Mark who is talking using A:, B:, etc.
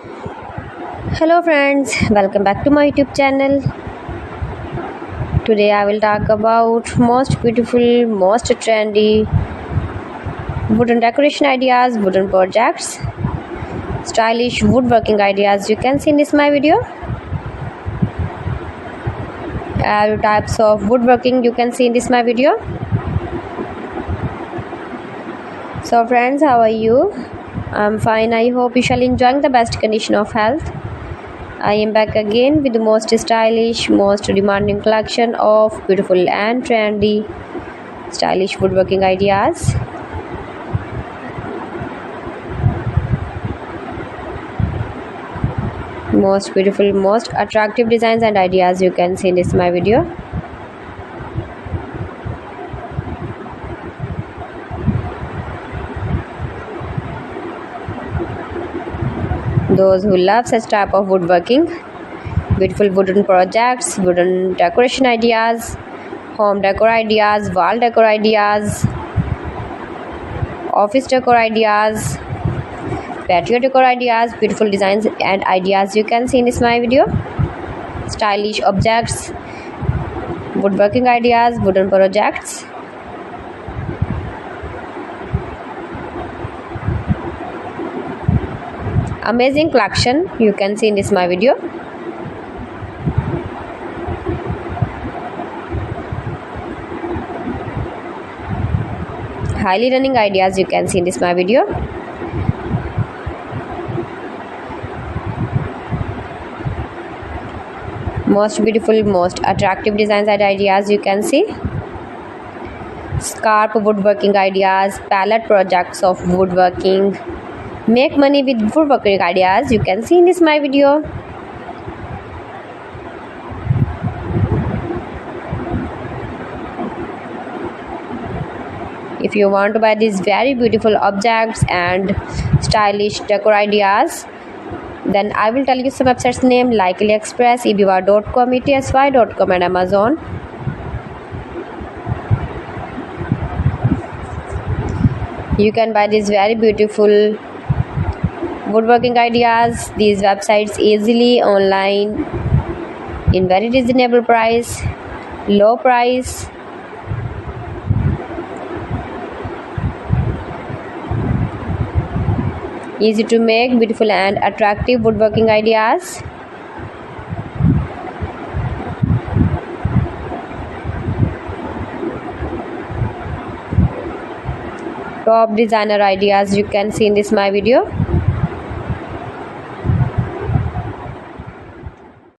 A: Hello friends, welcome back to my YouTube channel. Today I will talk about most beautiful, most trendy wooden decoration ideas, wooden projects, stylish woodworking ideas you can see in this my video. All types of woodworking you can see in this my video. So friends, how are you? I'm fine. I hope you shall enjoying the best condition of health. I am back again with the most stylish, most demanding collection of beautiful and trendy stylish woodworking ideas. Most beautiful, most attractive designs and ideas you can see in this my video. Those who love such type of woodworking, beautiful wooden projects, wooden decoration ideas, home decor ideas, wall decor ideas, office decor ideas, patio decor ideas, beautiful designs and ideas you can see in this my video. Stylish objects, woodworking ideas, wooden projects. Amazing collection you can see in this my video. Highly running ideas you can see in this my video. Most beautiful, most attractive designs and ideas you can see. Scarp woodworking ideas, palette projects of woodworking. Make money with woodworking ideas you can see in this my video. If you want to buy these very beautiful objects and stylish decor ideas, then I will tell you some websites name like AliExpress, eBay.com, ETSY.com and Amazon. You can buy these very beautiful woodworking ideas, these websites easily online in very reasonable price, low price. Easy to make, beautiful and attractive woodworking ideas. Top designer ideas you can see in this my video.